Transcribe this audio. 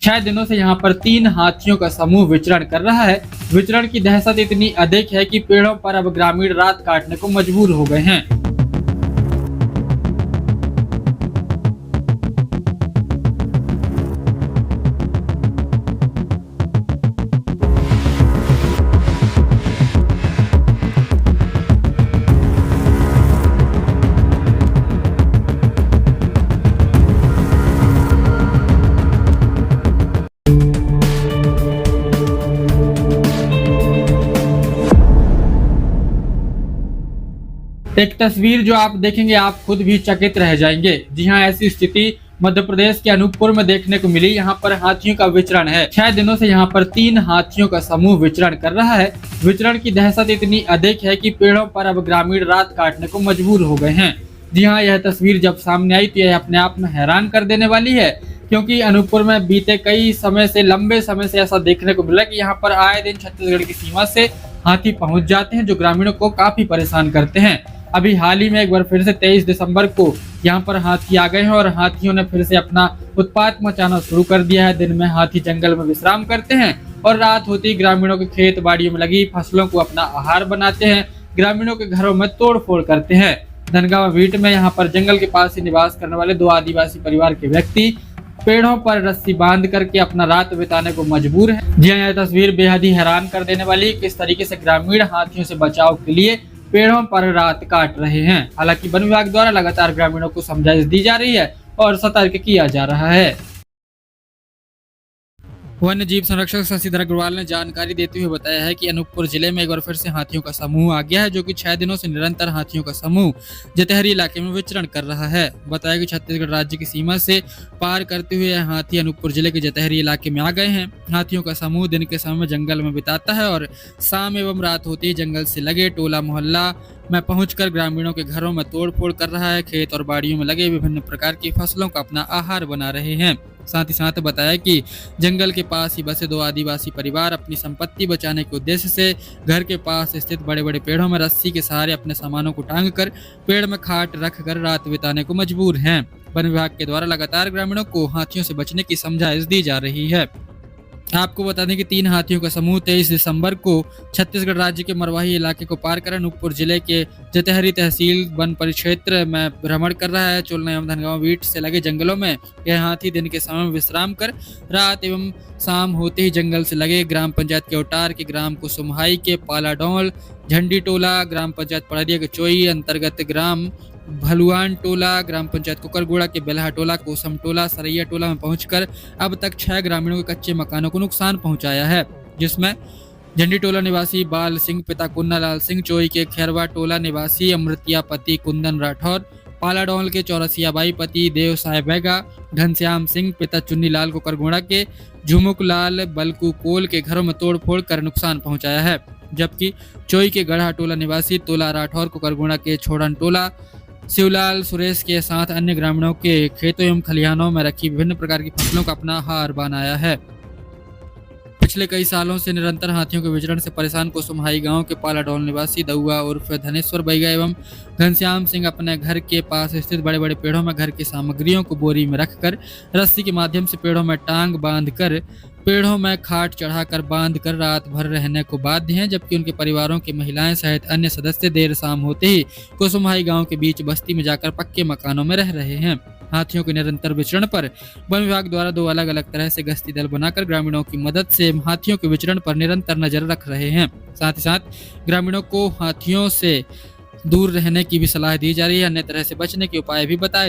6 दिनों से यहाँ पर 3 हाथियों का समूह विचरण कर रहा है। विचरण की दहशत इतनी अधिक है कि पेड़ों पर अब ग्रामीण रात काटने को मजबूर हो गए हैं। एक तस्वीर जो आप देखेंगे आप खुद भी चकित रह जाएंगे। जी हाँ, ऐसी स्थिति मध्य प्रदेश के अनूपपुर में देखने को मिली। यहाँ पर हाथियों का विचरण है। 6 दिनों से यहाँ पर 3 हाथियों का समूह विचरण कर रहा है। विचरण की दहशत इतनी अधिक है कि पेड़ों पर अब ग्रामीण रात काटने को मजबूर हो गए हैं। जी हाँ, यह तस्वीर जब सामने आई तो यह अपने आप में हैरान कर देने वाली है, क्योंकि अनूपपुर में बीते कई समय से लंबे समय से ऐसा देखने को मिला कि यहाँ पर आए दिन छत्तीसगढ़ की सीमा से हाथी पहुंच जाते हैं, जो ग्रामीणों को काफी परेशान करते हैं। अभी हाल ही में एक बार फिर से 23 दिसंबर को यहाँ पर हाथी आ गए हैं और हाथियों ने फिर से अपना उत्पात मचाना शुरू कर दिया है। दिन में हाथी जंगल में विश्राम करते हैं और रात होती ही ग्रामीणों के खेत बाड़ियों में लगी फसलों को अपना आहार बनाते हैं। ग्रामीणों के घरों में तोड़फोड़ करते हैं। धनगांव वीट में यहाँ पर जंगल के पास ही निवास करने वाले 2 आदिवासी परिवार के व्यक्ति पेड़ों पर रस्सी बांध करके अपना रात बिताने को मजबूर है। जी हाँ, यह तस्वीर बेहद ही हैरान कर देने वाली है। किस तरीके से ग्रामीण हाथियों से बचाव के लिए पेड़ों पर रात काट रहे हैं। हालांकि वन विभाग द्वारा लगातार ग्रामीणों को समझाइश दी जा रही है और सतर्क किया जा रहा है। वन्य जीव संरक्षक शशिधर अग्रवाल ने जानकारी देते हुए बताया है कि अनूपपुर जिले में एक बार फिर से हाथियों का समूह आ गया है, जो कि 6 दिनों से निरंतर हाथियों का समूह जतेहरी इलाके में विचरण कर रहा है। बताया कि छत्तीसगढ़ राज्य की सीमा से पार करते हुए हाथी अनूपपुर जिले के जतेहरी इलाके में आ गए हैं। हाथियों का समूह दिन के समय में जंगल में बिताता है और शाम एवं रात होते ही जंगल से लगे टोला मोहल्ला में पहुंचकर ग्रामीणों के घरों में तोड़फोड़ कर रहा है। खेत और बाड़ियों में लगे विभिन्न प्रकार की फसलों का अपना आहार बना रहे हैं। साथ ही साथ बताया कि जंगल के पास ही बसे 2 आदिवासी परिवार अपनी संपत्ति बचाने के उद्देश्य से घर के पास स्थित बड़े बड़े पेड़ों में रस्सी के सहारे अपने सामानों को टांग कर पेड़ में खाट रख कर रात बिताने को मजबूर हैं। वन विभाग के द्वारा लगातार ग्रामीणों को हाथियों से बचने की समझाइश दी जा रही है। आपको बता दें कि 3 हाथियों का समूह 23 दिसंबर को छत्तीसगढ़ राज्य के मरवाही इलाके को पार कर अनूपपुर जिले के जतेहरी तहसील वन परिक्षेत्र में भ्रमण कर रहा है। चोलना एवं धनगांव वीट से लगे जंगलों में यह हाथी दिन के समय में विश्राम कर रात एवं शाम होते ही जंगल से लगे ग्राम पंचायत के ओटार के ग्राम कुसुमहाई के पालाडोल झंडी टोला, ग्राम पंचायत पड़रिया के चोई अंतर्गत ग्राम भलुआन टोला, ग्राम पंचायत कुकरगुड़ा के बेलहा टोला, कोसम टोला, सरैया टोला में पहुंचकर अब तक 6 ग्रामीणों के कच्चे मकानों को नुकसान पहुंचाया है, जिसमें झंडी टोला निवासी बाल सिंह पिता कुन्ना लाल सिंह, चोई के खैरवा टोला निवासी अमृतिया पति कुंदन राठौर, पालाडोल के चौरसिया बाई पति देव साहेब बैगा, घनश्याम सिंह पिता चुन्नी लाल को करगोड़ा के झुमुक लाल बलकू कोल के घरों में तोड़फोड़ कर नुकसान पहुंचाया है। जबकि चोई के गढ़ा टोला निवासी तोला राठौर को करगोड़ा के छोड़न टोला शिवलाल सुरेश के साथ अन्य ग्रामीणों के खेतों एवं खलिहानों में रखी विभिन्न प्रकार की फसलों का अपना आहार बनाया है। पिछले कई सालों से निरंतर हाथियों के विचरण से परेशान कुसुमहाई गांव के पालाडोल निवासी दउआ उर्फ धनेश्वर बैगा एवं घनश्याम सिंह अपने घर के पास स्थित बड़े बड़े पेड़ों में घर की सामग्रियों को बोरी में रखकर रस्सी के माध्यम से पेड़ों में टांग बांध कर पेड़ों में खाट चढ़ाकर बांध कर रात भर रहने को बाध्य हैं। जबकि उनके परिवारों की महिलाएं सहित अन्य सदस्य देर शाम होते ही कुसुमहाई गांव के बीच बस्ती में जाकर पक्के मकानों में रह रहे हैं। हाथियों के निरंतर विचरण पर वन विभाग द्वारा 2 अलग अलग तरह से गश्ती दल बनाकर ग्रामीणों की मदद से हाथियों के विचरण पर निरंतर नजर रख रहे हैं। साथ ही साथ ग्रामीणों को हाथियों से दूर रहने की भी सलाह दी जा रही है। अन्य तरह से बचने के उपाय भी बताए